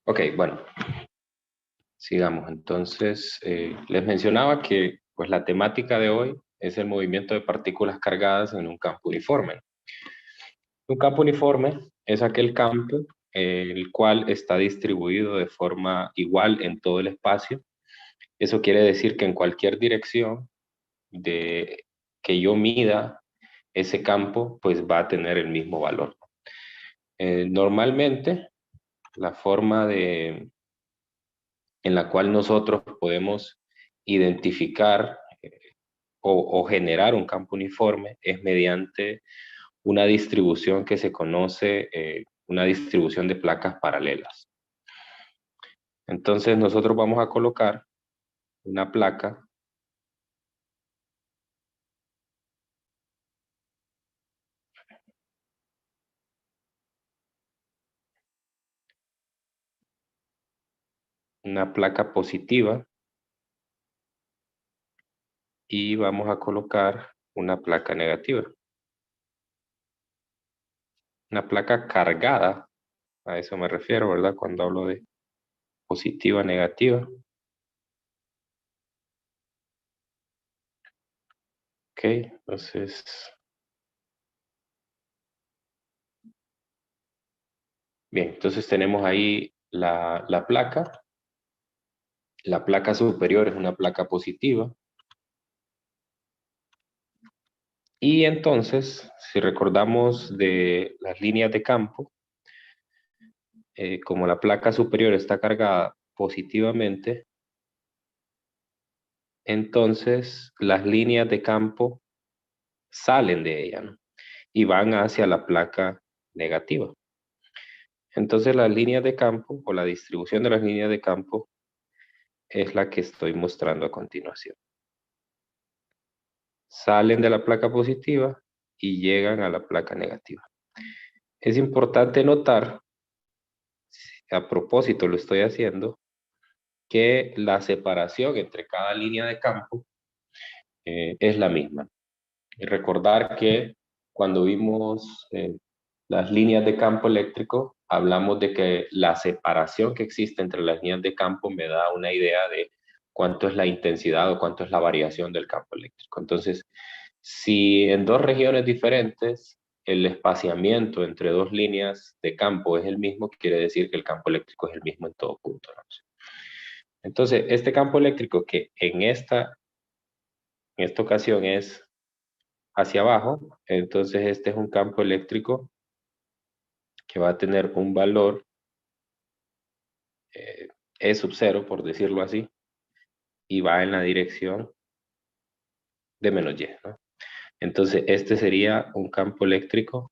Ok, bueno, sigamos. Entonces, les mencionaba que pues, la temática de hoy es el movimiento de partículas cargadas en un campo uniforme. Un campo uniforme es aquel campo el cual está distribuido de forma igual en todo el espacio. Eso quiere decir que en cualquier dirección de que yo mida ese campo, pues va a tener el mismo valor. Normalmente, la forma en la cual nosotros podemos identificar o generar un campo uniforme es mediante una distribución que se conoce, una distribución de placas paralelas. Entonces nosotros vamos a colocar una placa positiva y vamos a colocar una placa negativa. Una placa cargada, a eso me refiero, ¿verdad? Cuando hablo de positiva, negativa. Ok, entonces, bien, entonces tenemos ahí la placa. La placa superior es una placa positiva. Y entonces, si recordamos de las líneas de campo, como la placa superior está cargada positivamente, entonces las líneas de campo salen de ella, ¿no? Y van hacia la placa negativa. Entonces las líneas de campo o la distribución de las líneas de campo es la que estoy mostrando a continuación. Salen de la placa positiva y llegan a la placa negativa. Es importante notar, a propósito lo estoy haciendo, que la separación entre cada línea de campo es la misma. Y recordar que cuando vimos las líneas de campo eléctrico, hablamos de que la separación que existe entre las líneas de campo me da una idea de cuánto es la intensidad o cuánto es la variación del campo eléctrico. Entonces, si en dos regiones diferentes el espaciamiento entre dos líneas de campo es el mismo, quiere decir que el campo eléctrico es el mismo en todo punto, ¿no? Entonces, este campo eléctrico que en esta ocasión es hacia abajo, entonces este es un campo eléctrico que va a tener un valor E sub 0, por decirlo así, y va en la dirección de menos Y, ¿no? Entonces, este sería un campo eléctrico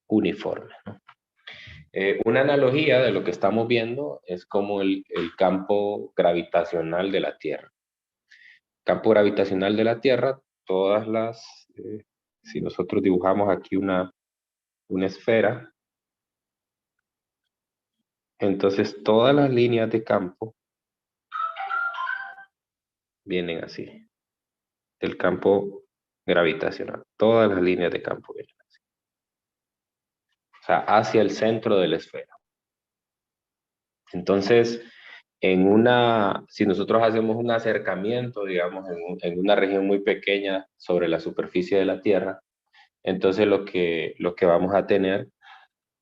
uniforme, ¿no? Una analogía de lo que estamos viendo es como el campo gravitacional de la Tierra. Campo gravitacional de la Tierra, todas si nosotros dibujamos aquí una esfera, entonces todas las líneas de campo vienen así, del campo gravitacional. Todas las líneas de campo vienen así. O sea, hacia el centro de la esfera. Entonces, si nosotros hacemos un acercamiento, digamos, en una región muy pequeña sobre la superficie de la Tierra, entonces lo que vamos a tener,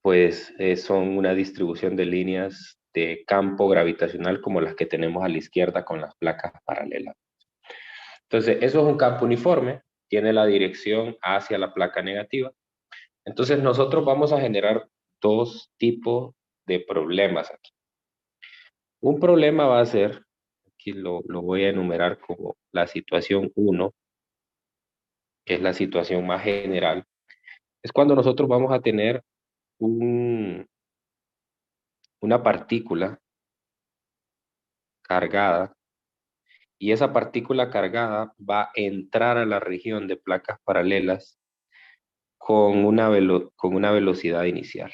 pues, son una distribución de líneas de campo gravitacional como las que tenemos a la izquierda con las placas paralelas. Entonces, eso es un campo uniforme, tiene la dirección hacia la placa negativa. Entonces, nosotros vamos a generar dos tipos de problemas aquí. Un problema va a ser, aquí lo voy a enumerar como la situación 1, que es la situación más general, es cuando nosotros vamos a tener un, una partícula cargada y esa partícula cargada va a entrar a la región de placas paralelas con una velocidad inicial.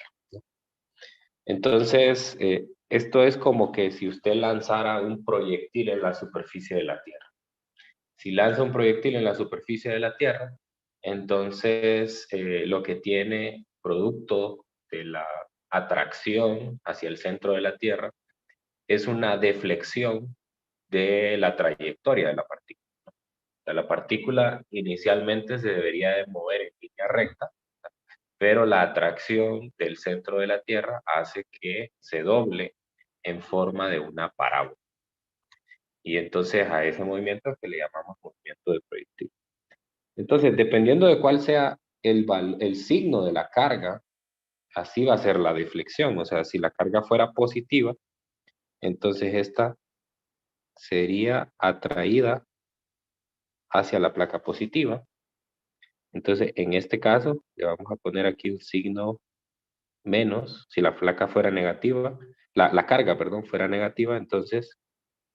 Entonces, esto es como que si usted lanzara un proyectil en la superficie de la Tierra. Si lanza un proyectil en la superficie de la Tierra, entonces lo que tiene producto atracción hacia el centro de la Tierra es una deflexión de la trayectoria de la partícula. O sea, la partícula inicialmente se debería de mover en línea recta, pero la atracción del centro de la Tierra hace que se doble en forma de una parábola. Y entonces a ese movimiento que le llamamos movimiento de proyectil. Entonces, dependiendo de cuál sea el signo de la carga, así va a ser la deflexión. O sea, si la carga fuera positiva, entonces esta sería atraída hacia la placa positiva. Entonces, en este caso, le vamos a poner aquí un signo menos. Si la placa fuera negativa, la carga, perdón, fuera negativa, entonces,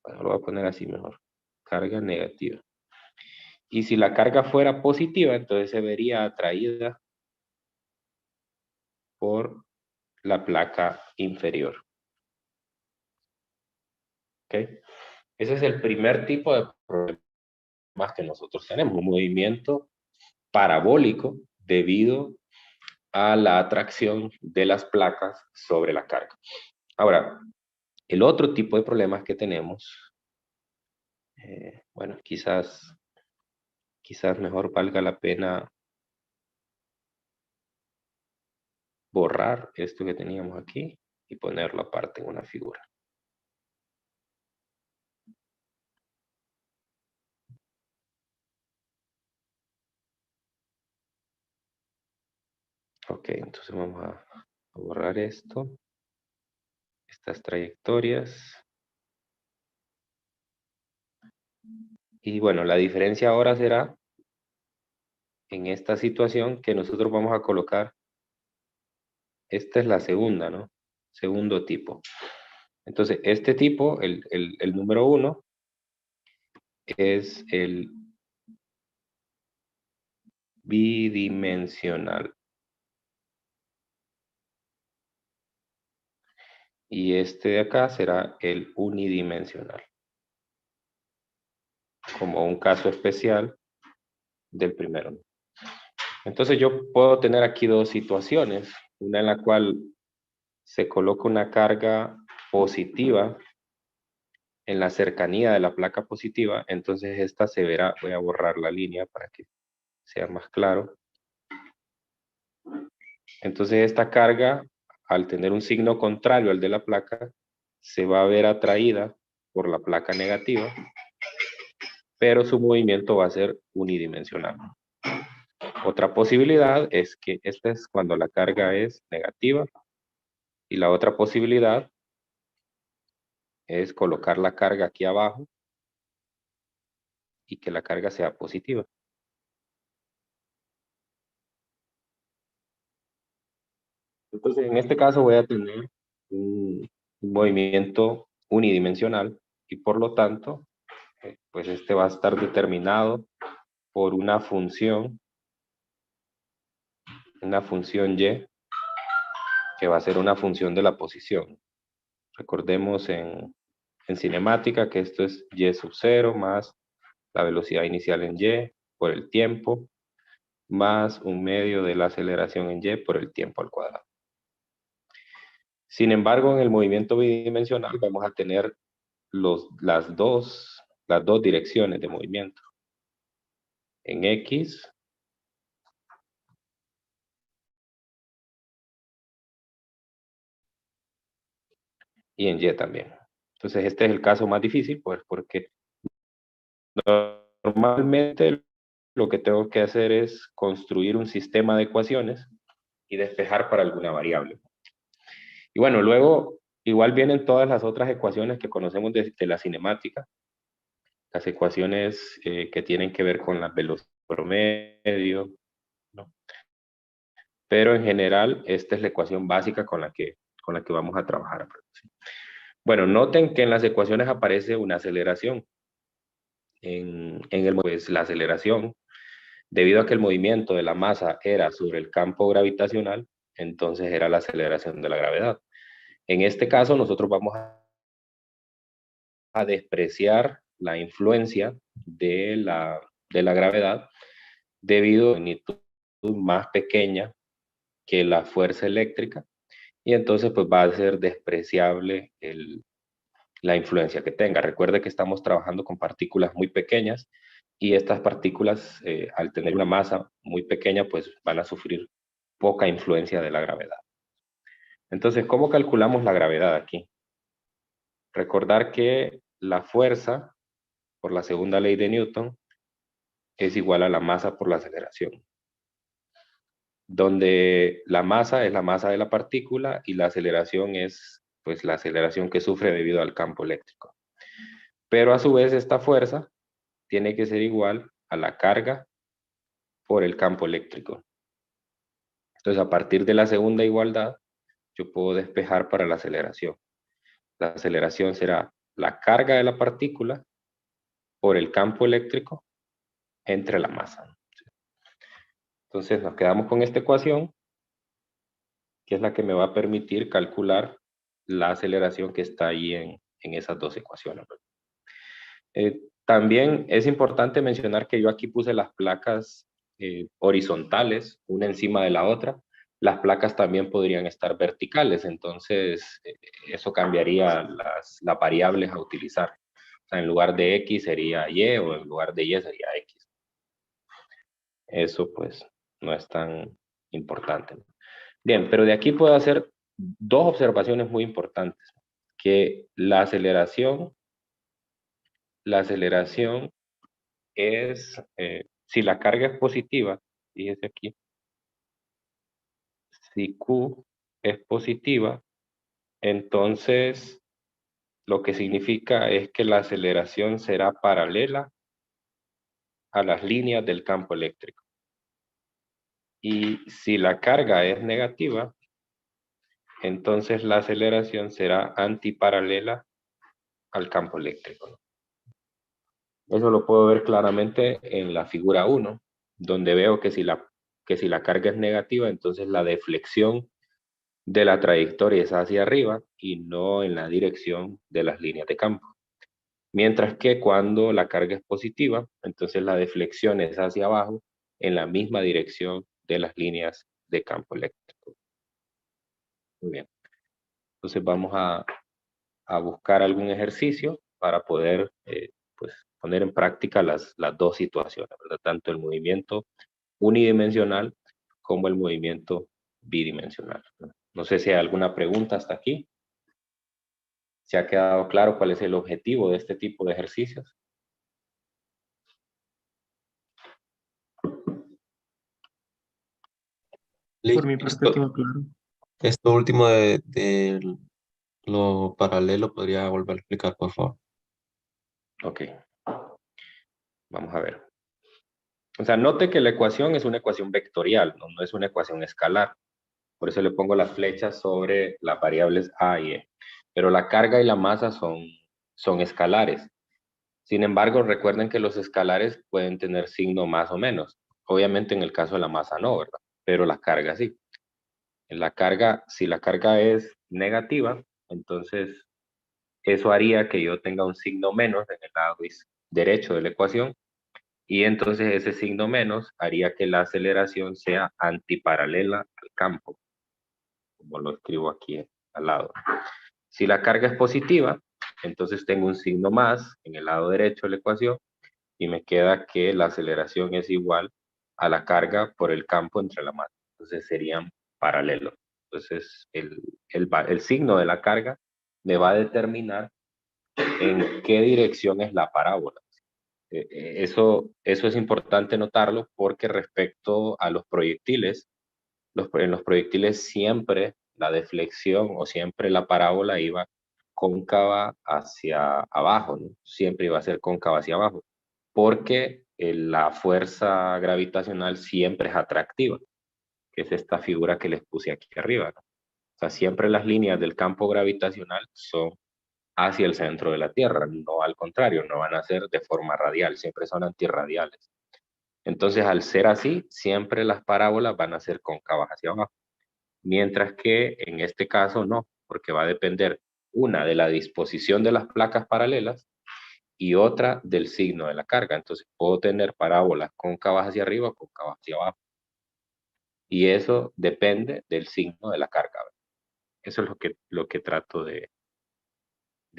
bueno, lo voy a poner así mejor. Carga negativa. Y si la carga fuera positiva, entonces se vería atraída por la placa inferior. ¿Ok? Ese es el primer tipo de problemas que nosotros tenemos, un movimiento parabólico debido a la atracción de las placas sobre la carga. Ahora, el otro tipo de problemas que tenemos, bueno, quizás mejor valga la pena borrar esto que teníamos aquí y ponerlo aparte en una figura. Ok, entonces vamos a borrar esto, estas trayectorias. Y bueno, la diferencia ahora será en esta situación que nosotros vamos a colocar, esta es la segunda, ¿no? Segundo tipo. Entonces, este tipo, el número 1, es el bidimensional. Y este de acá será el unidimensional, como un caso especial del primero. Entonces yo puedo tener aquí dos situaciones, una en la cual se coloca una carga positiva en la cercanía de la placa positiva, entonces esta se verá, voy a borrar la línea para que sea más claro. Entonces esta carga, al tener un signo contrario al de la placa, se va a ver atraída por la placa negativa, pero su movimiento va a ser unidimensional. Otra posibilidad es que esta es cuando la carga es negativa, y la otra posibilidad es colocar la carga aquí abajo y que la carga sea positiva. Entonces, en este caso voy a tener un movimiento unidimensional y por lo tanto, pues este va a estar determinado por una función y, que va a ser una función de la posición. Recordemos en cinemática que esto es y sub 0 más la velocidad inicial en y por el tiempo, más un medio de la aceleración en y por el tiempo al cuadrado. Sin embargo, en el movimiento bidimensional vamos a tener las dos direcciones de movimiento. En X y en Y también. Entonces este es el caso más difícil, pues porque normalmente lo que tengo que hacer es construir un sistema de ecuaciones y despejar para alguna variable. Y bueno, luego igual vienen todas las otras ecuaciones que conocemos de la cinemática, las ecuaciones que tienen que ver con la velocidad promedio, ¿no? Pero en general esta es la ecuación básica con la que vamos a trabajar. Bueno, noten que en las ecuaciones aparece una aceleración. Pues la aceleración, debido a que el movimiento de la masa era sobre el campo gravitacional, entonces era la aceleración de la gravedad. En este caso nosotros vamos a despreciar la influencia de la gravedad debido a una magnitud más pequeña que la fuerza eléctrica, y entonces pues va a ser despreciable la influencia que tenga. Recuerde que estamos trabajando con partículas muy pequeñas y estas partículas, al tener una masa muy pequeña, pues van a sufrir poca influencia de la gravedad. Entonces, ¿cómo calculamos la gravedad aquí? Recordar que la fuerza, por la segunda ley de Newton, es igual a la masa por la aceleración, donde la masa es la masa de la partícula y la aceleración es pues la aceleración que sufre debido al campo eléctrico. Pero a su vez esta fuerza tiene que ser igual a la carga por el campo eléctrico. Entonces, a partir de la segunda igualdad, yo puedo despejar para la aceleración. La aceleración será la carga de la partícula por el campo eléctrico entre la masa. Entonces, nos quedamos con esta ecuación, que es la que me va a permitir calcular la aceleración que está ahí en esas dos ecuaciones. También es importante mencionar que yo aquí puse las placas horizontales, una encima de la otra. Las placas también podrían estar verticales, entonces eso cambiaría las variables a utilizar. O sea, en lugar de X sería Y o en lugar de Y sería X. Eso pues no es tan importante. Bien, pero de aquí puedo hacer dos observaciones muy importantes. Que la aceleración es, si la carga es positiva, fíjese aquí, si Q es positiva, entonces lo que significa es que la aceleración será paralela a las líneas del campo eléctrico. Y si la carga es negativa, entonces la aceleración será antiparalela al campo eléctrico. Eso lo puedo ver claramente en la figura 1, donde veo que si la carga es negativa, entonces la deflexión de la trayectoria es hacia arriba y no en la dirección de las líneas de campo. Mientras que cuando la carga es positiva, entonces la deflexión es hacia abajo en la misma dirección de las líneas de campo eléctrico. Muy bien. Entonces vamos a buscar algún ejercicio para poder pues, poner en práctica las dos situaciones, ¿verdad? Tanto el movimiento unidimensional como el movimiento bidimensional. No sé si hay alguna pregunta hasta aquí. ¿Se ha quedado claro cuál es el objetivo de este tipo de ejercicios? Por Listo. mi parte todo claro. Esto último de lo paralelo, ¿podría volver a explicar, por favor? Ok, vamos a ver. O sea, note que la ecuación es una ecuación vectorial, no es una ecuación escalar. Por eso le pongo las flechas sobre las variables a y e. Pero la carga y la masa son escalares. Sin embargo, recuerden que los escalares pueden tener signo más o menos. Obviamente en el caso de la masa no, ¿verdad? Pero la carga sí. En la carga, si la carga es negativa, entonces eso haría que yo tenga un signo menos en el lado derecho de la ecuación y entonces ese signo menos haría que la aceleración sea antiparalela al campo, como lo escribo aquí al lado. Si la carga es positiva, entonces tengo un signo más en el lado derecho de la ecuación y me queda que la aceleración es igual a la carga por el campo entre la masa. Entonces serían paralelos. Entonces el signo de la carga me va a determinar en qué dirección es la parábola. Eso es importante notarlo porque respecto a los proyectiles, en los proyectiles siempre la deflexión o siempre la parábola iba cóncava hacia abajo, ¿no? Siempre iba a ser cóncava hacia abajo, porque la fuerza gravitacional siempre es atractiva, que es esta figura que les puse aquí arriba, ¿no? O sea, siempre las líneas del campo gravitacional son hacia el centro de la Tierra, no al contrario, no van a ser de forma radial, siempre son antirradiales. Entonces, al ser así, siempre las parábolas van a ser cóncavas hacia abajo, mientras que en este caso no, porque va a depender una de la disposición de las placas paralelas y otra del signo de la carga. Entonces, puedo tener parábolas cóncavas hacia arriba o cóncavas hacia abajo. Y eso depende del signo de la carga. Eso es lo que trato de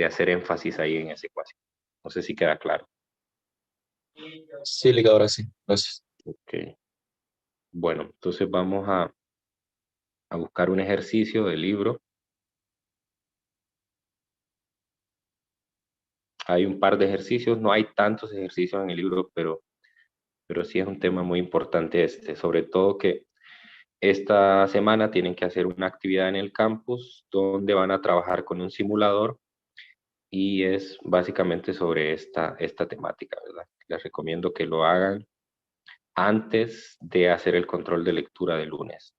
hacer énfasis ahí en esa ecuación. No sé si queda claro. Sí, ligadora, sí. Gracias. Ok. Bueno, entonces vamos a buscar un ejercicio del libro. Hay un par de ejercicios, no hay tantos ejercicios en el libro, pero sí es un tema muy importante este, sobre todo que esta semana tienen que hacer una actividad en el campus donde van a trabajar con un simulador y es básicamente sobre esta temática, ¿verdad? Les recomiendo que lo hagan antes de hacer el control de lectura de lunes.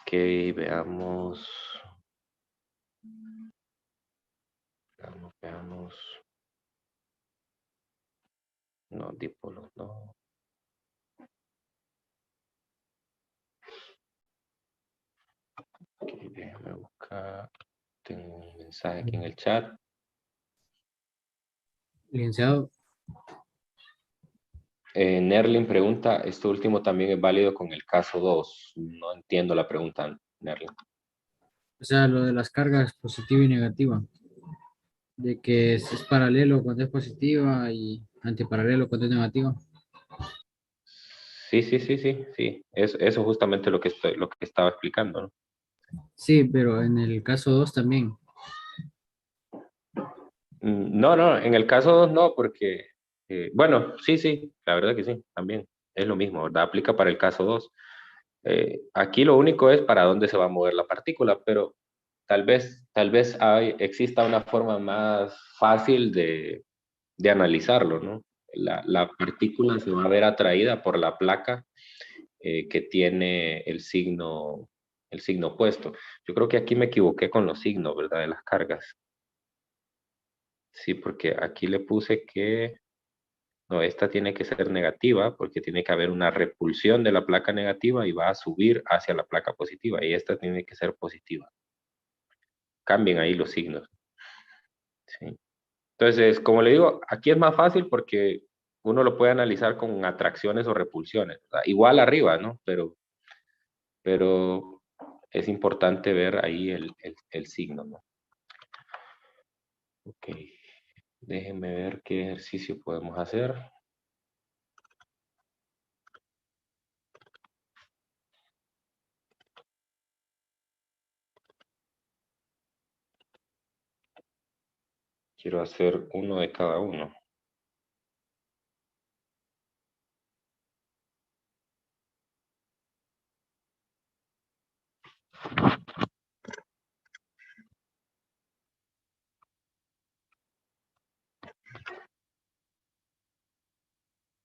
Ok, veamos. Veamos. No, dipolo, no. Ok, déjame buscar. Tengo un mensaje aquí en el chat. Licenciado, Nerlin pregunta, ¿esto último también es válido con el caso 2? No entiendo la pregunta, Nerlin. o sea, lo de las cargas positiva y negativa, de que es paralelo cuando es positiva y antiparalelo cuando es negativa. Sí. Eso es justamente lo que estaba explicando, ¿no? Sí, pero en el caso 2 también. No, en el caso 2 no, porque, bueno, sí, la verdad que sí, también es lo mismo, ¿verdad? Aplica para el caso 2. Aquí lo único es para dónde se va a mover la partícula, pero tal vez exista una forma más fácil de analizarlo, ¿no? La partícula se va a ver atraída por la placa que tiene el signo opuesto. Yo creo que aquí me equivoqué con los signos, ¿verdad? De las cargas. Sí, porque aquí le puse que, no, esta tiene que ser negativa porque tiene que haber una repulsión de la placa negativa y va a subir hacia la placa positiva y esta tiene que ser positiva. Cambien ahí los signos. Sí. Entonces, como le digo, aquí es más fácil porque uno lo puede analizar con atracciones o repulsiones, ¿verdad? Igual arriba, ¿no? Pero es importante ver ahí el signo, ¿no? Ok, déjenme ver qué ejercicio podemos hacer. Quiero hacer uno de cada uno.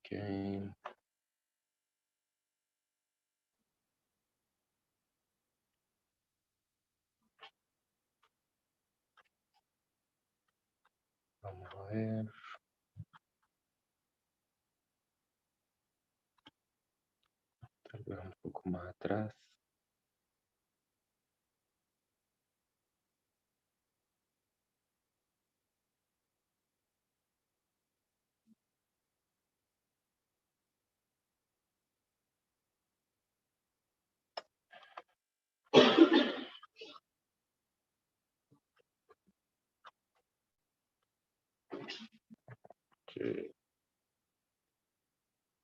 Okay. Vamos a ver. Tal vez un poco más atrás. Que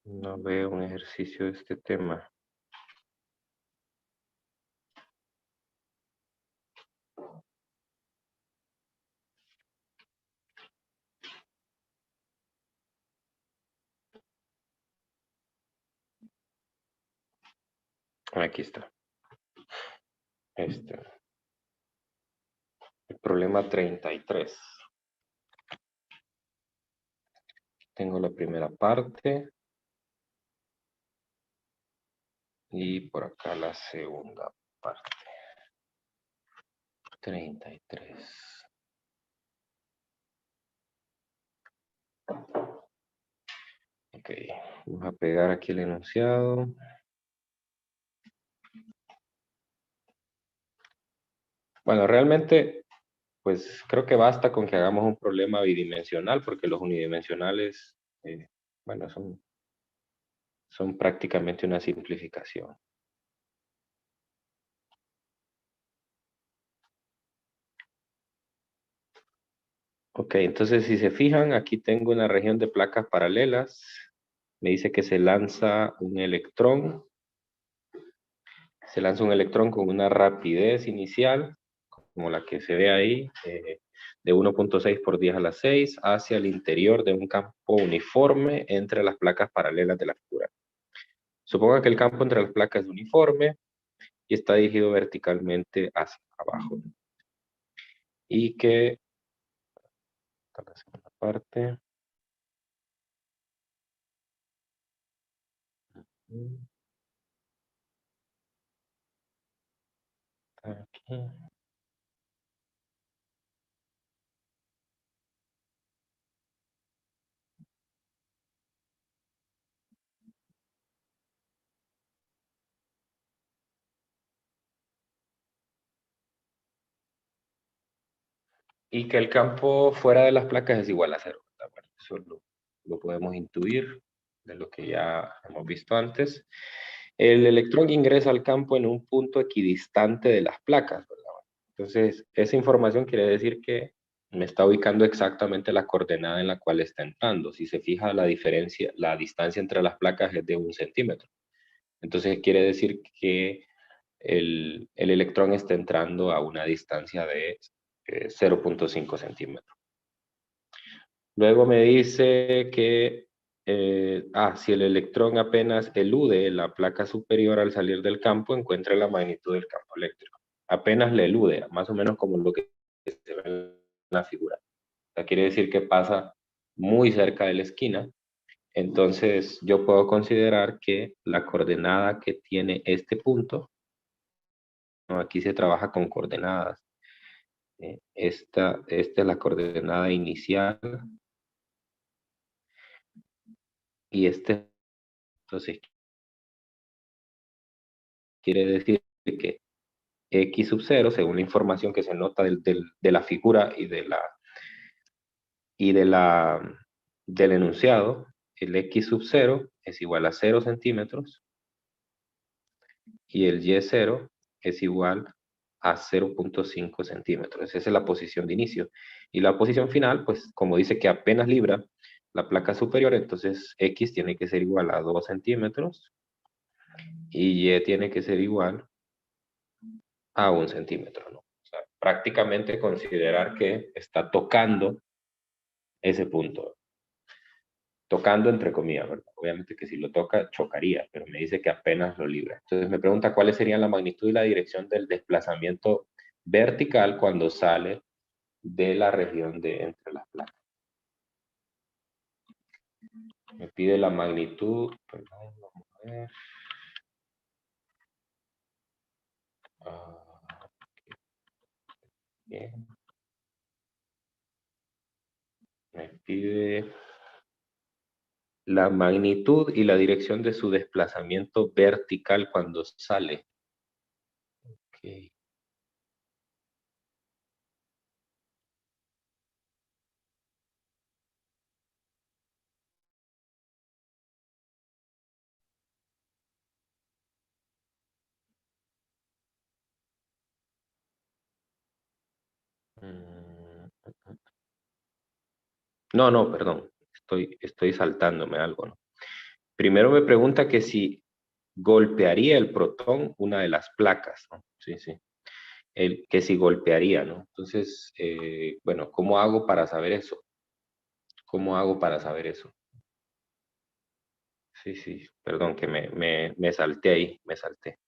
no veo un ejercicio de este tema. Aquí está. Este. El problema 33. Tengo la primera parte. Y por acá la segunda parte. 33. Ok, vamos a pegar aquí el enunciado. Bueno, realmente, pues creo que basta con que hagamos un problema bidimensional, porque los unidimensionales, bueno, son prácticamente una simplificación. Ok, entonces si se fijan, aquí tengo una región de placas paralelas. Me dice que se lanza un electrón. Se lanza un electrón con una rapidez inicial, como la que se ve ahí, de 1.6 por 10 a la 6, hacia el interior de un campo uniforme entre las placas paralelas de la figura. Suponga que el campo entre las placas es uniforme y está dirigido verticalmente hacia abajo. Y que, la segunda parte, aquí. Y que el campo fuera de las placas es igual a cero. Bueno, eso lo podemos intuir de lo que ya hemos visto antes. El electrón ingresa al campo en un punto equidistante de las placas, ¿verdad? Entonces, esa información quiere decir que me está ubicando exactamente la coordenada en la cual está entrando. Si se fija la diferencia, la distancia entre las placas es de 1 centímetro. Entonces, quiere decir que el electrón está entrando a una distancia de 0.5 centímetros. Luego me dice que si el electrón apenas elude la placa superior al salir del campo, encuentra la magnitud del campo eléctrico. Apenas le elude, más o menos como lo que se ve en la figura. O sea, quiere decir que pasa muy cerca de la esquina. Entonces yo puedo considerar que la coordenada que tiene este punto, ¿no? Aquí se trabaja con coordenadas. Esta es la coordenada inicial y entonces quiere decir que X sub 0, según la información que se nota de la figura y del enunciado, el X sub 0 es igual a 0 centímetros y el Y 0 es igual a 0.5 centímetros. Esa es la posición de inicio. Y la posición final, pues como dice que apenas libra la placa superior, entonces X tiene que ser igual a 2 centímetros y Y tiene que ser igual a 1 centímetro, ¿no? O sea, prácticamente considerar que está tocando ese punto. Tocando entre comillas, ¿verdad? Obviamente que si lo toca, chocaría, pero me dice que apenas lo libra. Entonces me pregunta cuáles serían la magnitud y la dirección del desplazamiento vertical cuando sale de la región de entre las placas. Me pide la magnitud, perdón, vamos a ver. Bien. Me pide la magnitud y la dirección de su desplazamiento vertical cuando sale. Okay. No, no, perdón. Estoy saltándome algo, ¿no? Primero me pregunta que si golpearía el protón una de las placas, ¿no? Sí, sí. Que si golpearía, ¿no? Entonces, bueno, ¿cómo hago para saber eso? ¿Cómo hago para saber eso? Sí, sí, perdón, que me salté ahí, me salté.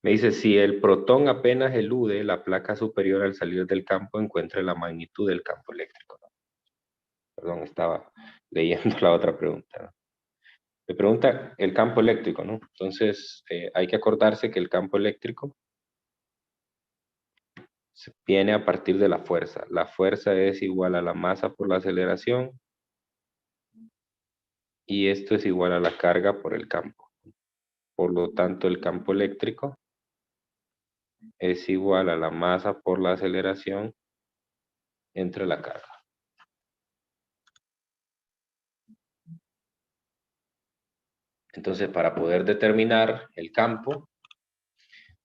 Me dice, si el protón apenas elude la placa superior al salir del campo, encuentre la magnitud del campo eléctrico, ¿no? Perdón, estaba leyendo la otra pregunta, ¿no? Me pregunta el campo eléctrico, ¿no? Entonces, hay que acordarse que el campo eléctrico viene a partir de la fuerza. La fuerza es igual a la masa por la aceleración y esto es igual a la carga por el campo. Por lo tanto, el campo eléctrico es igual a la masa por la aceleración entre la carga. Entonces, para poder determinar el campo,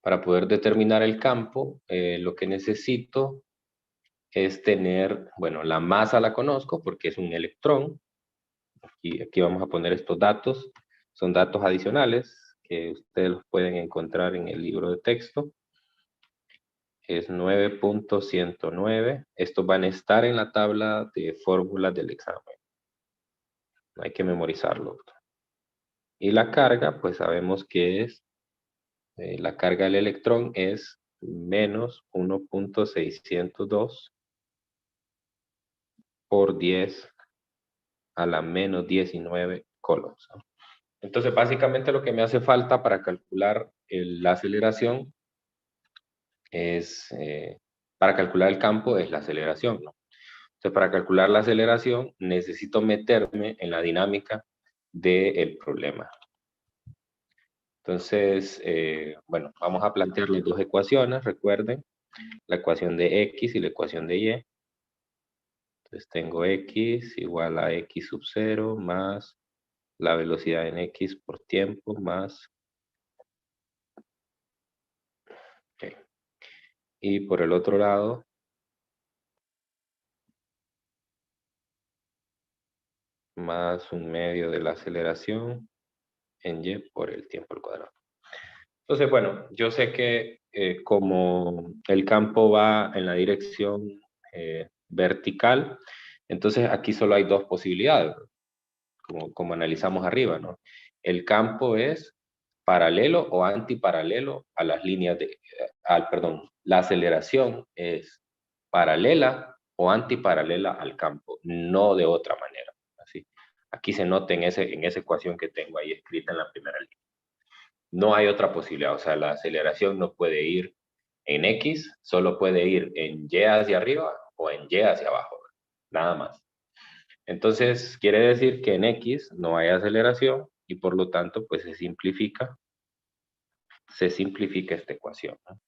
Para poder determinar el campo, lo que necesito es tener, bueno, la masa la conozco porque es un electrón. Aquí vamos a poner estos datos. Son datos adicionales que ustedes los pueden encontrar en el libro de texto. Es 9.109. Estos van a estar en la tabla de fórmulas del examen. No hay que memorizarlo. Y la carga, pues sabemos que es, la carga del electrón es menos 1.602 por 10 a la menos 19 coulombs, ¿no? Entonces, básicamente lo que me hace falta para calcular la aceleración es, para calcular el campo es la aceleración, ¿no? Entonces, para calcular la aceleración necesito meterme en la dinámica del problema. Entonces, bueno, vamos a plantear las dos ecuaciones, recuerden, la ecuación de X y la ecuación de Y. Entonces tengo X igual a X sub 0 más la velocidad en X por tiempo más. Okay. Y por el otro lado, más un medio de la aceleración en Y por el tiempo al cuadrado. Entonces, bueno, yo sé que como el campo va en la dirección vertical, entonces aquí solo hay dos posibilidades, como analizamos arriba, ¿no? El campo es paralelo o antiparalelo a las líneas de, perdón, la aceleración es paralela o antiparalela al campo, no de otra manera. Así. Aquí se nota en esa ecuación que tengo ahí escrita en la primera línea. No hay otra posibilidad, o sea, la aceleración no puede ir en X, solo puede ir en Y hacia arriba o en Y hacia abajo, nada más. Entonces, quiere decir que en X no hay aceleración y por lo tanto, pues se simplifica esta ecuación, ¿no?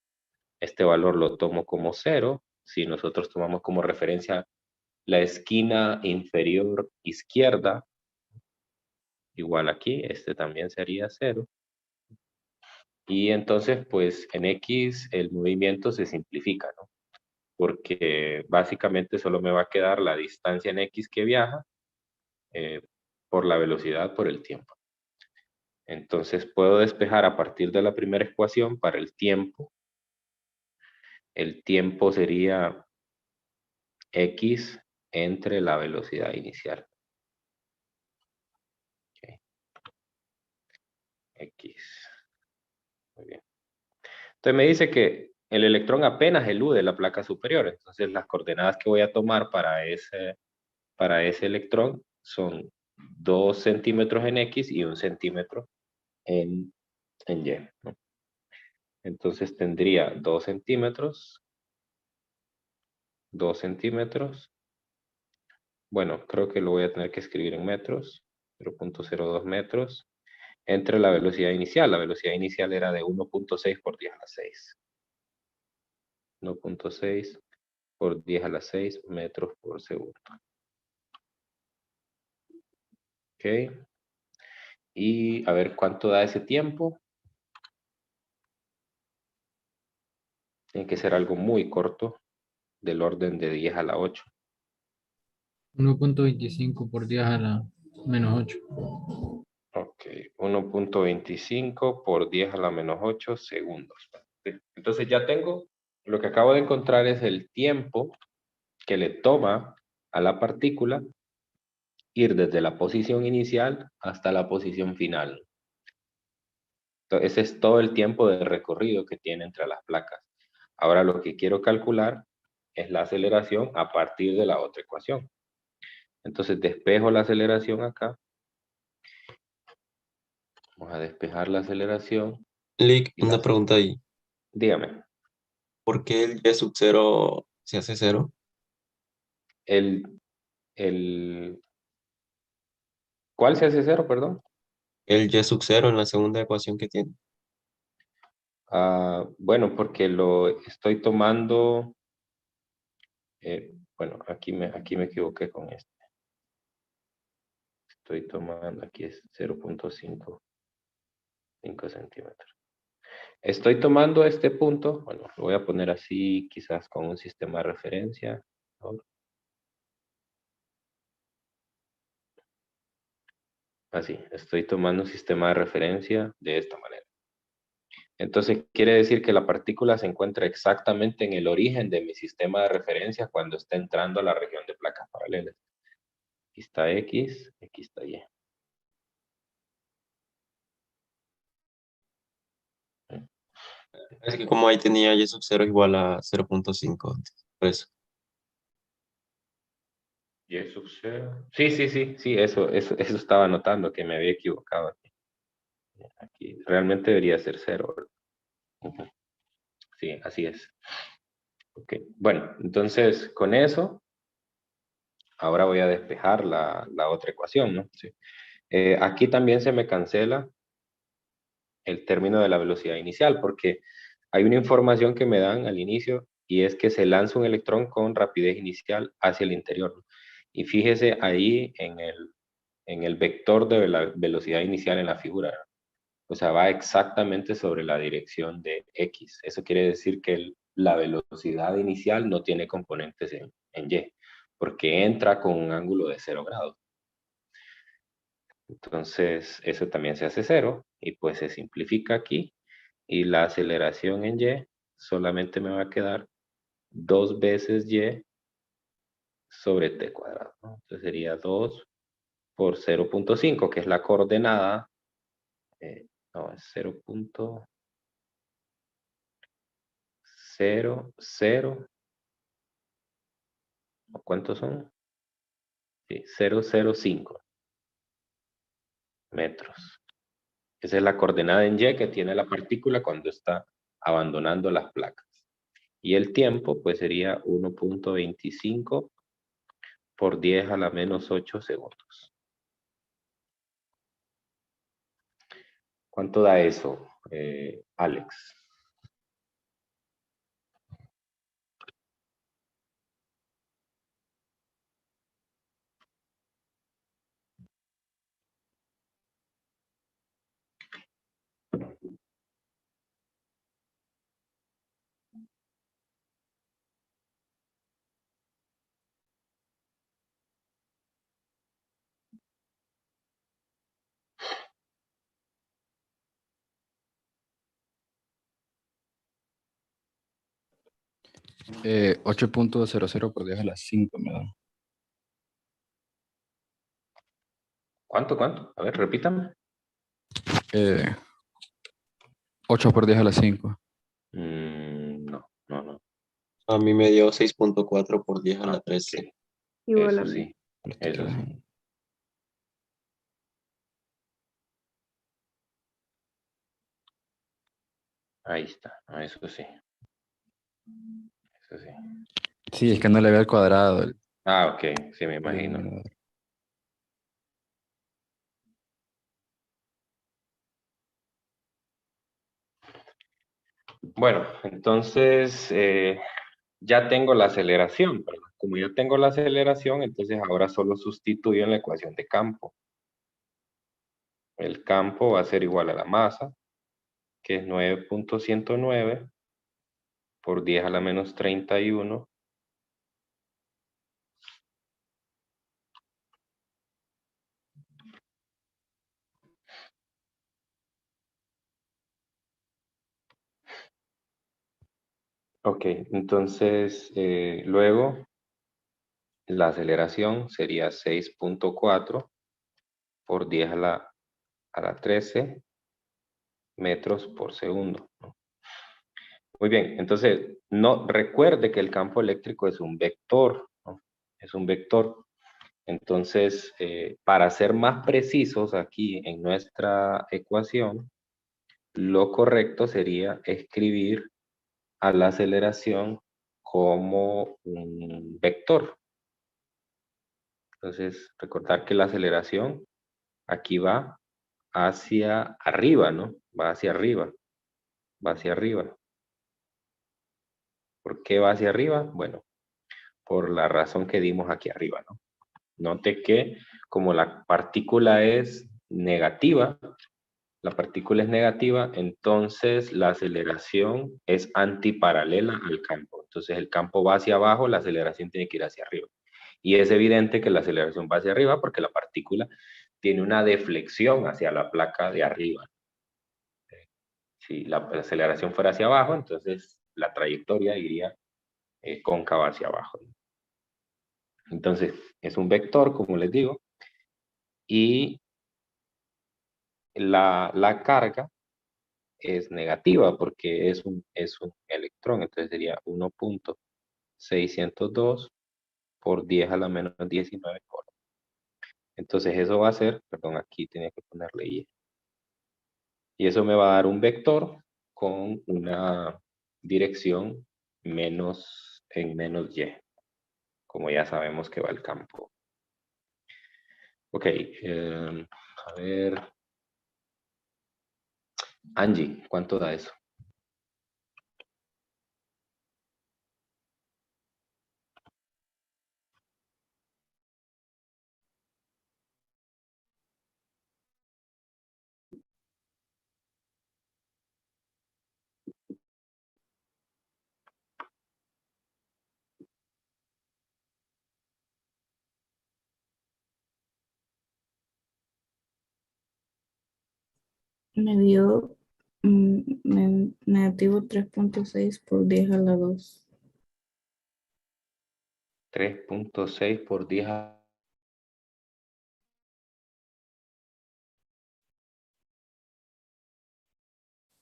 Este valor lo tomo como 0. Si nosotros tomamos como referencia la esquina inferior izquierda, igual aquí, este también sería 0. Y entonces, pues en X el movimiento se simplifica, ¿no? Porque básicamente solo me va a quedar la distancia en X que viaja por la velocidad por el tiempo. Entonces puedo despejar a partir de la primera ecuación para el tiempo. El tiempo sería X entre la velocidad inicial. Okay. X. Muy bien. Entonces me dice que el electrón apenas elude la placa superior. Entonces las coordenadas que voy a tomar para ese electrón son 2 centímetros en X y 1 centímetro en Y, ¿no? Entonces tendría 2 centímetros. 2 centímetros. Bueno, creo que lo voy a tener que escribir en metros. 0.02 metros. Entre la velocidad inicial. La velocidad inicial era de 1.6 por 10 a la 6. 1.6 por 10 a la 6 metros por segundo. Ok. Y a ver cuánto da ese tiempo. Tiene que ser algo muy corto, del orden de 10 a la 8. 1.25 por 10 a la menos 8. Ok, 1.25 por 10 a la menos 8 segundos. Entonces ya tengo, lo que acabo de encontrar es el tiempo que le toma a la partícula ir desde la posición inicial hasta la posición final. Entonces, ese es todo el tiempo de recorrido que tiene entre las placas. Ahora lo que quiero calcular es la aceleración a partir de la otra ecuación. Entonces despejo la aceleración acá. Vamos a despejar la aceleración. Lick, Y una pregunta ahí. dígame, ¿Por qué el Y sub 0 se hace 0? el, el, ¿cuál se hace cero, perdón? El Y sub 0 en la segunda ecuación que tiene. Bueno, porque lo estoy tomando, bueno, aquí me equivoqué con esto. Estoy tomando, aquí es 0.55 centímetros. Estoy tomando este punto, bueno, lo voy a poner así, quizás con un sistema de referencia. ¿No? Así, estoy tomando un sistema de referencia de esta manera. Entonces, quiere decir que la partícula se encuentra exactamente en el origen de mi sistema de referencia cuando está entrando a la región de placas paralelas. Aquí está X, aquí está Y. Es que como ahí tenía y sub 0 igual a 0.5, por eso. Y sub 0. Sí, sí, sí, sí, eso estaba notando que me había equivocado aquí. Aquí realmente debería ser 0. Ujú. Sí, así es. Ok, bueno, entonces con eso, ahora voy a despejar la otra ecuación, ¿no? Sí. Aquí también se me cancela el término de la velocidad inicial, porque hay una información que me dan al inicio y es que se lanza un electrón con rapidez inicial hacia el interior, ¿no? Y fíjese ahí en el vector de la velocidad inicial en la figura, ¿no? O sea, va exactamente sobre la dirección de X. Eso quiere decir que la velocidad inicial no tiene componentes en Y, porque entra con un ángulo de 0 grados. Entonces, eso también se hace 0 y pues se simplifica aquí y la aceleración en Y solamente me va a quedar 2 veces Y sobre T cuadrado, ¿no? Entonces sería 2 por 0.5, que es la coordenada, no, es 0.00, ¿cuántos son? Sí, 005 metros. Esa es la coordenada en Y que tiene la partícula cuando está abandonando las placas. Y el tiempo, pues sería 1.25 por 10 a la menos 8 segundos. ¿Cuánto da eso, Alex? Eh, 8.00 por 10 a las 5 me da. ¿Cuánto? A ver, repítame. 8 por 10 a las 5. No. A mí me dio 6.4 por 10 a la Ah, 13. ok. Igual a Eso mí. sí, eso sí. Ahí está, eso sí. Eso sí. Sí, es que no le veo al cuadrado. Ah, ok, sí, me imagino. numerador. Bueno, entonces ya tengo la aceleración, ¿verdad? Como ya tengo la aceleración, entonces ahora solo sustituyo en la ecuación de campo. El campo va a ser igual a la masa, que es 9.109 por 10 a la menos 31. Ok, entonces luego la aceleración sería 6.4 por 10 a la 13 metros por segundo, ¿no? Muy bien, entonces no recuerde que el campo eléctrico es un vector, ¿no? Es un vector. Entonces, para ser más precisos aquí en nuestra ecuación, lo correcto sería escribir a la aceleración como un vector. Entonces, recordar que la aceleración aquí va hacia arriba, ¿no? Va hacia arriba, va hacia arriba. ¿Por qué va hacia arriba? Bueno, por la razón que dimos aquí arriba, ¿no? Note que como la partícula es negativa, la partícula es negativa, entonces la aceleración es antiparalela al campo. Entonces el campo va hacia abajo, la aceleración tiene que ir hacia arriba. Y es evidente que la aceleración va hacia arriba porque la partícula tiene una deflexión hacia la placa de arriba. Si la aceleración fuera hacia abajo, entonces la trayectoria iría cóncava hacia abajo. Entonces es un vector, como les digo, y la carga es negativa porque es un electrón, entonces sería 1.602 por 10 a la menos 19 coulomb. Entonces eso va a ser, perdón, aquí tenía que ponerle Y. Y eso me va a dar un vector con una dirección menos en menos Y, como ya sabemos que va el campo. Ok, a ver. Angie, ¿cuánto da eso? Me dio negativo 3.6 por 10 a la 2. 3.6 por 10 a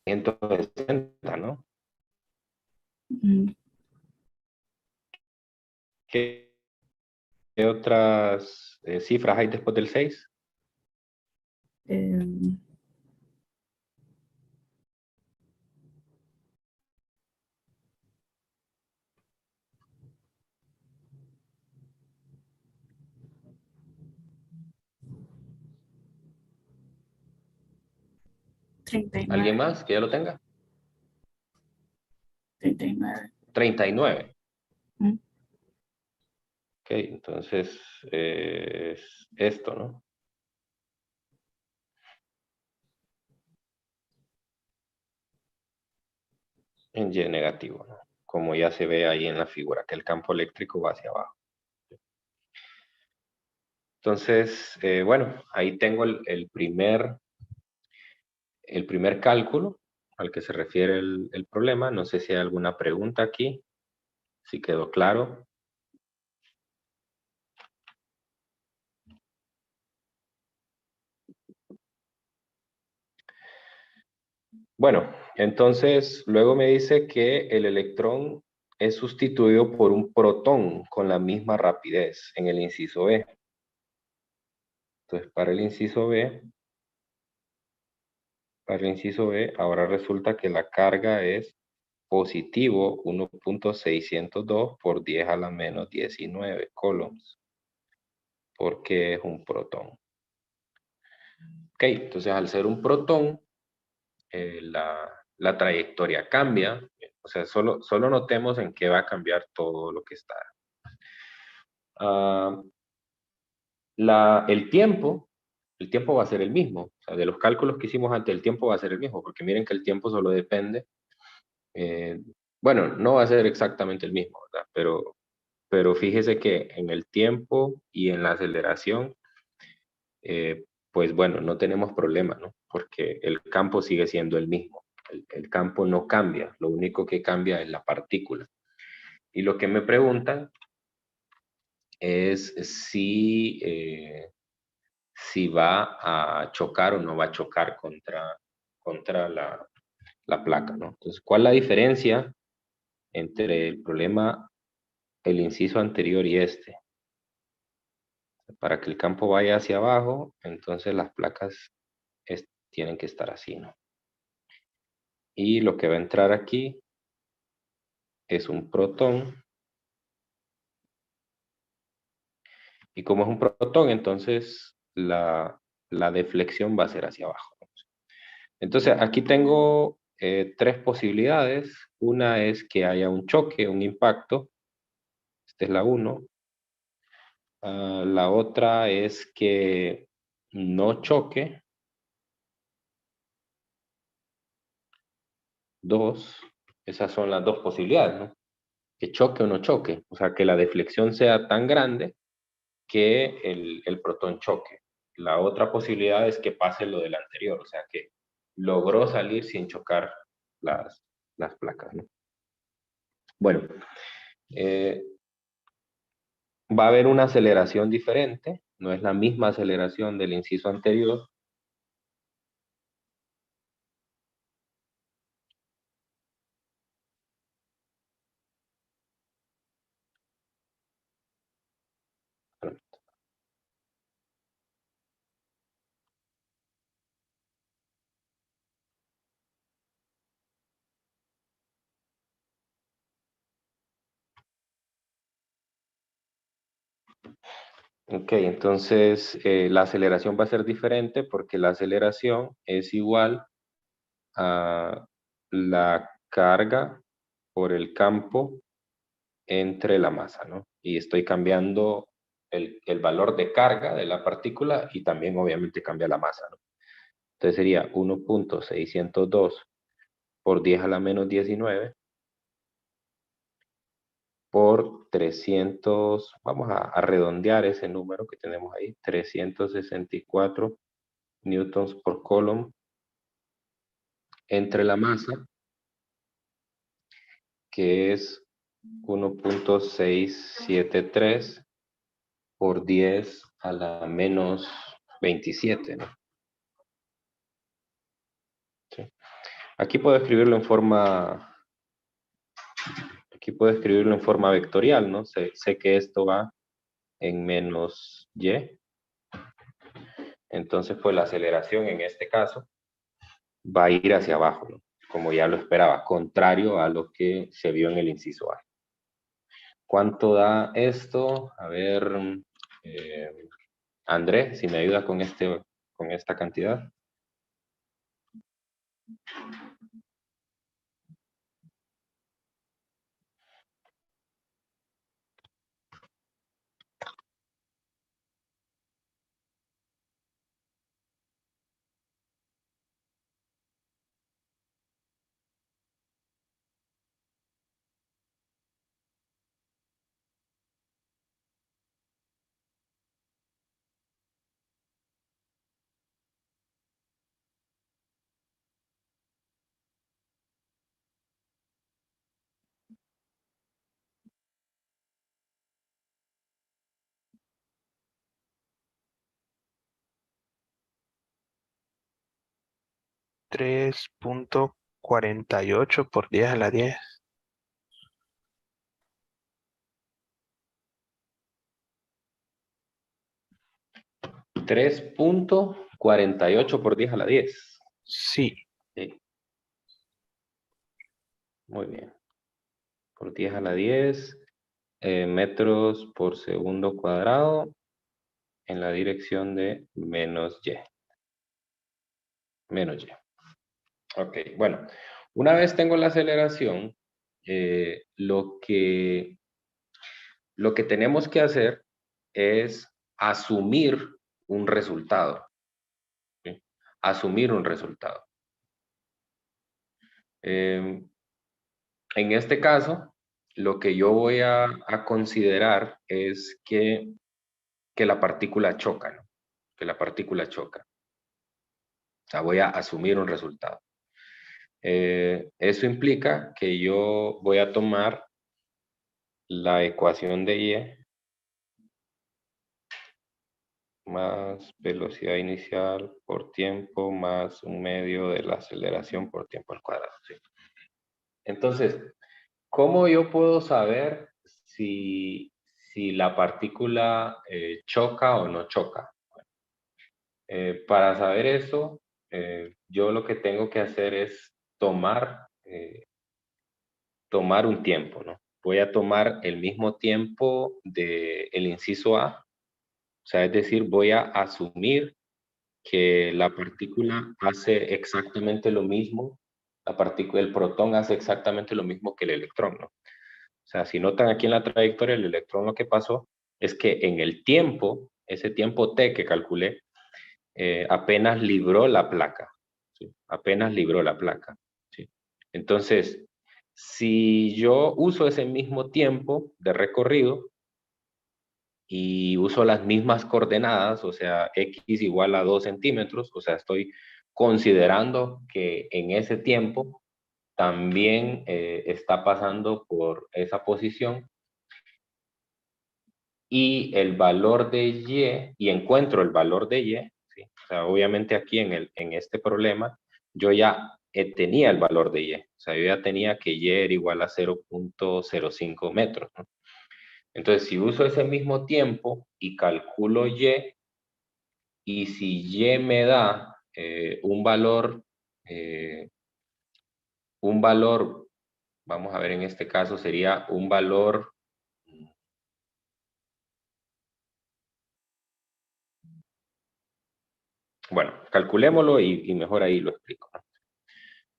160, ¿no? ¿Qué otras cifras hay después del 6? Eh, 39. ¿Alguien más que ya lo tenga? 39. 39. Mm. Ok, entonces es esto, ¿no? En Y negativo, ¿no? Como ya se ve ahí en la figura, que el campo eléctrico va hacia abajo. Entonces, bueno, ahí tengo el primer cálculo al que se refiere el problema. No sé si hay alguna pregunta aquí, si quedó claro. Bueno, entonces luego me dice que el electrón es sustituido por un protón con la misma rapidez en el inciso B. Entonces, para el inciso B, ahora resulta que la carga es positivo 1.602 por 10 a la menos 19 coulombs, porque es un protón. Ok, entonces al ser un protón, la trayectoria cambia. O sea, solo notemos en qué va a cambiar todo lo que está. El tiempo va a ser el mismo. O sea, de los cálculos que hicimos antes, el tiempo va a ser el mismo, porque miren que el tiempo solo depende. Bueno, no va a ser exactamente el mismo, ¿verdad? Pero fíjese que en el tiempo y en la aceleración, pues bueno, no tenemos problema, ¿no? Porque el campo sigue siendo el mismo. El campo no cambia, lo único que cambia es la partícula. Y lo que me preguntan es si va a chocar o no va a chocar contra la placa, ¿no? Entonces, ¿cuál es la diferencia entre el problema, el inciso anterior y este? Para que el campo vaya hacia abajo, entonces las placas tienen que estar así, ¿no? Y lo que va a entrar aquí es un protón. Y como es un protón, entonces la deflexión va a ser hacia abajo. Entonces, aquí tengo tres posibilidades. Una es que haya un choque, un impacto. Esta es la 1. La otra es que no choque. 2, esas son las dos posibilidades, ¿no? Que choque o no choque, o sea, que la deflexión sea tan grande que el protón choque. La otra posibilidad es que pase lo del anterior, o sea, que logró salir sin chocar las placas, ¿no? Bueno, va a haber una aceleración diferente, no es la misma aceleración del inciso anterior. Ok, entonces la aceleración va a ser diferente porque la aceleración es igual a la carga por el campo entre la masa, ¿no? Y estoy cambiando el valor de carga de la partícula y también obviamente cambia la masa, ¿no? Entonces sería 1.602 por 10 a la menos 19 por 300, vamos a redondear ese número que tenemos ahí, 364 newtons por coulomb entre la masa, que es 1.673 por 10 a la menos 27, ¿no? Sí. Aquí puedo escribirlo en forma vectorial, ¿no? Sé que esto va en menos y. Entonces, pues la aceleración en este caso va a ir hacia abajo, ¿no? Como ya lo esperaba, contrario a lo que se vio en el inciso A. ¿Cuánto da esto? A ver, André, si me ayuda con esta cantidad. Tres punto 48 por 10 a la 10. 3.48 por 10 a la 10. Sí, Sí. Muy bien. Por 10 a la 10 metros por segundo cuadrado en la dirección de menos y. Menos y. Ok, bueno. Una vez tengo la aceleración, lo que tenemos que hacer es asumir un resultado. ¿Sí? Asumir un resultado. En este caso, lo que yo voy a considerar es que la partícula choca, ¿no? Que la partícula choca. O sea, voy a asumir un resultado. Eso implica que yo voy a tomar la ecuación de Y más velocidad inicial por tiempo más un medio de la aceleración por tiempo al cuadrado. ¿Sí? Entonces, ¿cómo yo puedo saber si la partícula choca o no choca? Para saber eso, yo lo que tengo que hacer es tomar un tiempo, ¿no? Voy a tomar el mismo tiempo del inciso A, o sea, es decir, voy a asumir que la partícula hace exactamente lo mismo, el protón hace exactamente lo mismo que el electrón, ¿no? O sea, si notan aquí en la trayectoria, el electrón lo que pasó es que en el tiempo, ese tiempo t que calculé, apenas libró la placa, ¿sí? Apenas libró la placa, ¿sí? Entonces, si yo uso ese mismo tiempo de recorrido y uso las mismas coordenadas, o sea, x igual a 2 centímetros, o sea, estoy considerando que en ese tiempo también está pasando por esa posición, y el valor de y, y encuentro el valor de y, ¿sí? O sea, obviamente aquí en este problema, yo ya tenía el valor de y, o sea, yo ya tenía que y era igual a 0.05 metros, ¿no? Entonces, si uso ese mismo tiempo y calculo y si y me da un valor, vamos a ver, en este caso sería un valor, bueno, calculémoslo y mejor ahí lo explico, ¿no?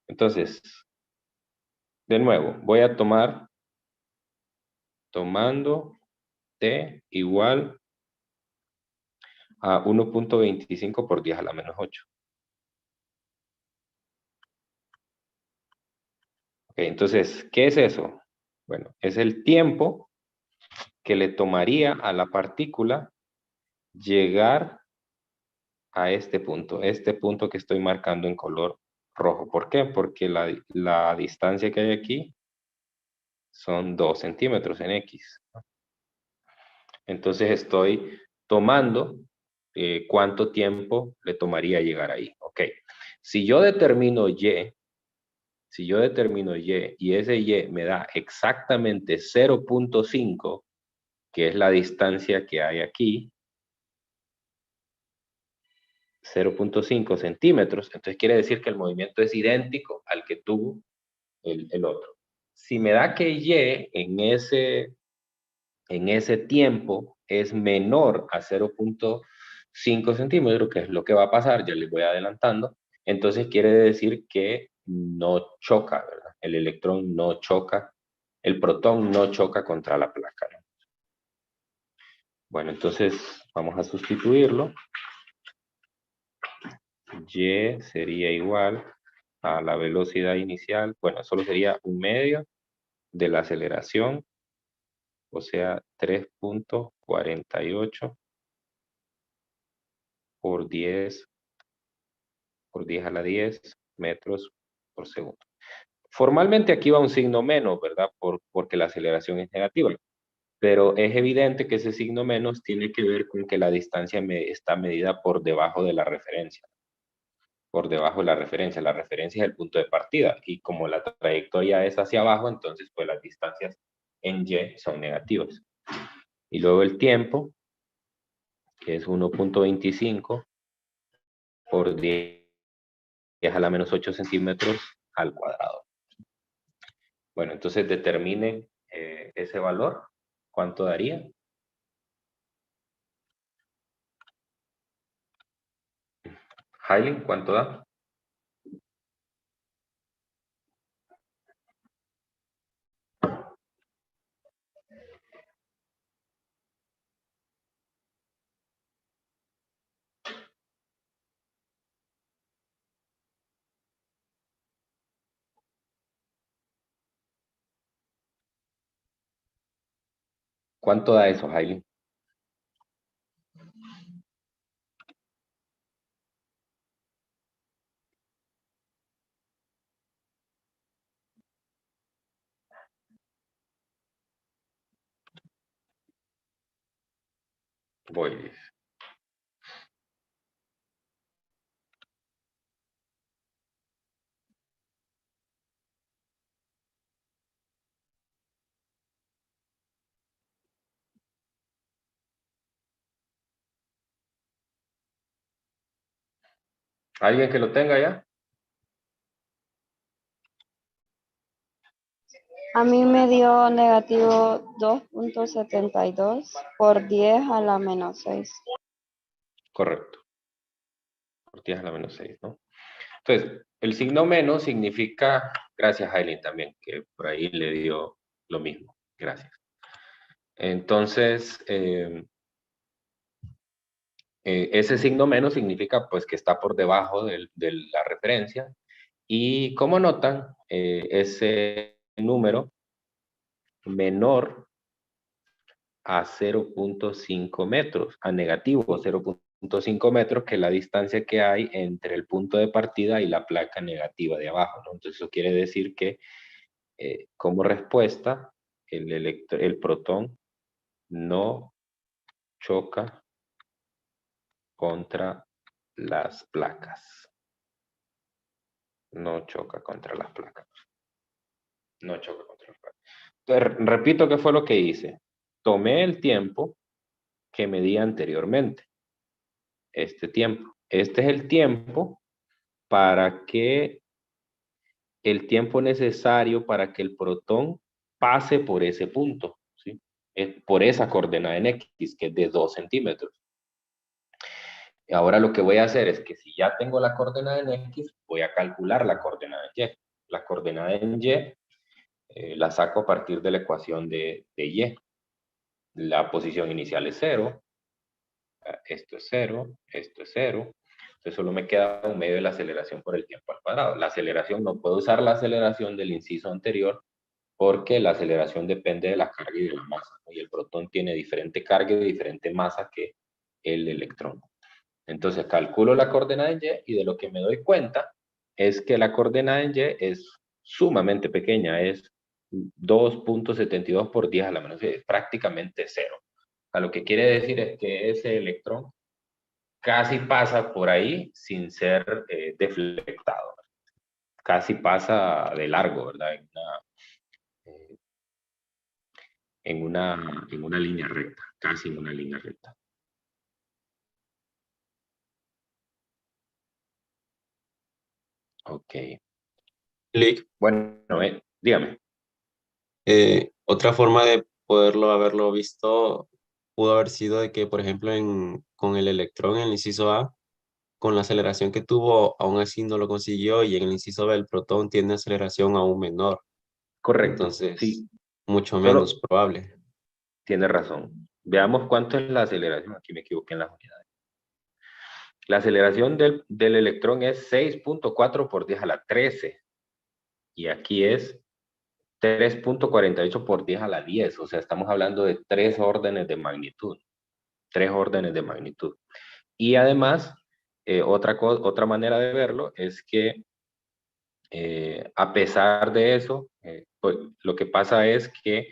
Entonces, de nuevo, voy a tomando t igual a 1.25 por 10 a la menos 8. Ok, entonces, ¿qué es eso? Bueno, es el tiempo que le tomaría a la partícula llegar a este punto que estoy marcando en color rojo. ¿Por qué? Porque la distancia que hay aquí son 2 centímetros en X. Entonces estoy tomando cuánto tiempo le tomaría llegar ahí. Ok, si yo determino Y y ese Y me da exactamente 0.5, que es la distancia que hay aquí, 0.5 centímetros, entonces quiere decir que el movimiento es idéntico al que tuvo el otro. Si me da que Y en ese tiempo es menor a 0.5 centímetros, que es lo que va a pasar, ya les voy adelantando, entonces quiere decir que no choca, ¿verdad? El electrón no choca, el protón no choca contra la placa, ¿no? Bueno, entonces vamos a sustituirlo. Y sería igual a la velocidad inicial, bueno, solo sería un medio de la aceleración, o sea, 3.48 por 10 a la 10 metros por segundo. Formalmente aquí va un signo menos, ¿verdad? Porque la aceleración es negativa. Pero es evidente que ese signo menos tiene que ver con que la distancia está medida por debajo de la referencia. Por debajo de la referencia. La referencia es el punto de partida. Y como la trayectoria es hacia abajo, entonces pues las distancias en Y son negativas. Y luego el tiempo, que es 1.25 por 10 a la menos 8 centímetros al cuadrado. Bueno, entonces determine ese valor. ¿Cuánto daría? Hailey, ¿cuánto da? ¿Cuánto da eso, Hailey? Voy. ¿Alguien que lo tenga ya? A mí me dio negativo 2.72 por 10 a la menos 6. Correcto. Por 10 a la menos 6, ¿no? Entonces, el signo menos significa, gracias Hailey también, que por ahí le dio lo mismo. Gracias. Entonces, ese signo menos significa pues que está por debajo de la referencia. Y como notan, ese número menor a 0.5 metros, a negativo 0.5 metros, que es la distancia que hay entre el punto de partida y la placa negativa de abajo, ¿no? Entonces eso quiere decir que como respuesta el protón no choca contra las placas. No choca contra las placas. No choca contra las placas. Entonces, repito qué fue lo que hice. Tomé el tiempo que medí anteriormente. Este tiempo. Este es el tiempo para que el tiempo necesario para que el protón pase por ese punto, ¿sí? Por esa coordenada en X, que es de 2 centímetros. Y ahora lo que voy a hacer es que si ya tengo la coordenada en X, voy a calcular la coordenada en Y. La coordenada en Y la saco a partir de la ecuación de Y. La posición inicial es 0, esto es 0, esto es 0. Entonces solo me queda un medio de la aceleración por el tiempo al cuadrado. La aceleración, no puedo usar la aceleración del inciso anterior porque la aceleración depende de la carga y de la masa, ¿no? Y el protón tiene diferente carga y diferente masa que el electrón. Entonces calculo la coordenada en Y y de lo que me doy cuenta es que la coordenada en Y es sumamente pequeña, es 2.72 por 10 a la menos, es prácticamente cero. A lo que quiere decir es que ese electrón casi pasa por ahí sin ser deflectado. Casi pasa de largo, ¿verdad? Eh, en una línea recta, casi en una línea recta. Ok. Clic. Bueno, dígame. Otra forma de poderlo haberlo visto pudo haber sido de que, por ejemplo, con el electrón en el inciso A, con la aceleración que tuvo, aún así no lo consiguió, y en el inciso B el protón tiene aceleración aún menor, Correcto, entonces sí. mucho menos Solo probable. tiene razón. Veamos cuánto es la aceleración. Aquí me equivoqué en las unidades. La aceleración del electrón es 6.4 por 10 a la 13. Y aquí es 3.48 por 10 a la 10. O sea, estamos hablando de 3 órdenes de magnitud. 3 órdenes de magnitud. Y además, otra manera de verlo es que a pesar de eso, pues, lo que pasa es que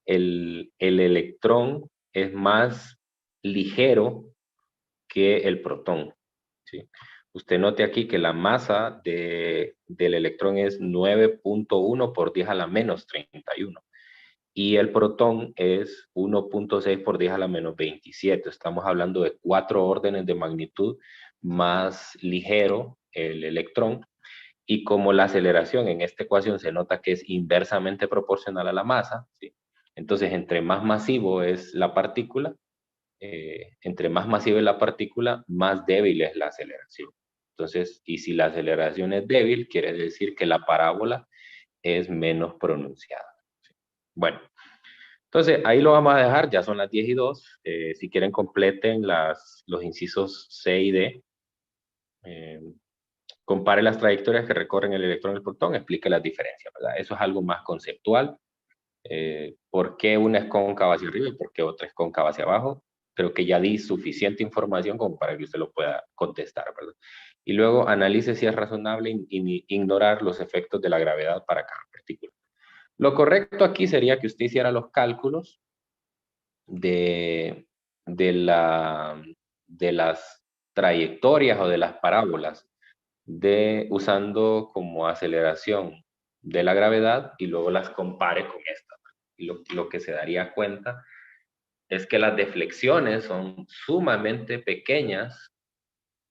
el electrón es más ligero que el protón, ¿sí? Usted note aquí que la masa del electrón es 9.1 por 10 a la menos 31 y el protón es 1.6 por 10 a la menos 27. Estamos hablando de 4 órdenes de magnitud más ligero el electrón, y como la aceleración en esta ecuación se nota que es inversamente proporcional a la masa, ¿sí? Entonces entre más masivo es la partícula, más débil es la aceleración. Entonces, y si la aceleración es débil, quiere decir que la parábola es menos pronunciada. Bueno, entonces ahí lo vamos a dejar, ya son las 10:02. Si quieren completen los incisos C y D. Compare las trayectorias que recorren el electrón y el protón, explique las diferencias, ¿verdad? Eso es algo más conceptual. ¿Por qué una es cóncava hacia arriba y por qué otra es cóncava hacia abajo? Creo que ya di suficiente información como para que usted lo pueda contestar, ¿verdad? Y luego analice si es razonable ignorar los efectos de la gravedad para cada partícula. Lo correcto aquí sería que usted hiciera los cálculos de, de, la, de las trayectorias o de las parábolas usando como aceleración de la gravedad y luego las compare con esta. Y lo que se daría cuenta es que las deflexiones son sumamente pequeñas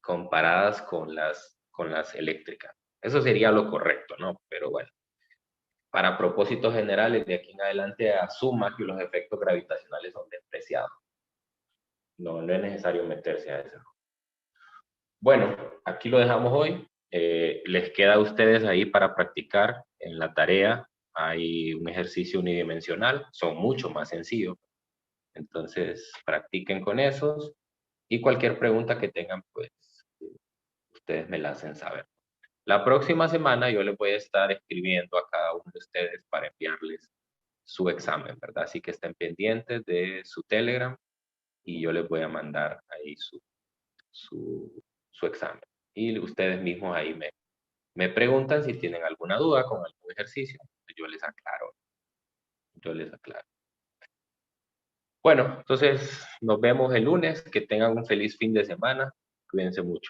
comparadas con las eléctricas. Eso sería lo correcto, ¿no? Pero bueno, para propósitos generales, de aquí en adelante asuma que los efectos gravitacionales son despreciados. No, no es necesario meterse a eso. Bueno, aquí lo dejamos hoy. Les queda a ustedes ahí para practicar en la tarea. Hay un ejercicio unidimensional, son mucho más sencillos. Entonces, practiquen con esos y cualquier pregunta que tengan, pues, ustedes me la hacen saber. La próxima semana yo les voy a estar escribiendo a cada uno de ustedes para enviarles su examen, ¿verdad? Así que estén pendientes de su Telegram y yo les voy a mandar ahí su examen. Y ustedes mismos ahí me preguntan si tienen alguna duda con algún ejercicio. Yo les aclaro. Yo les aclaro. Bueno, entonces nos vemos el lunes. Que tengan un feliz fin de semana. Cuídense mucho.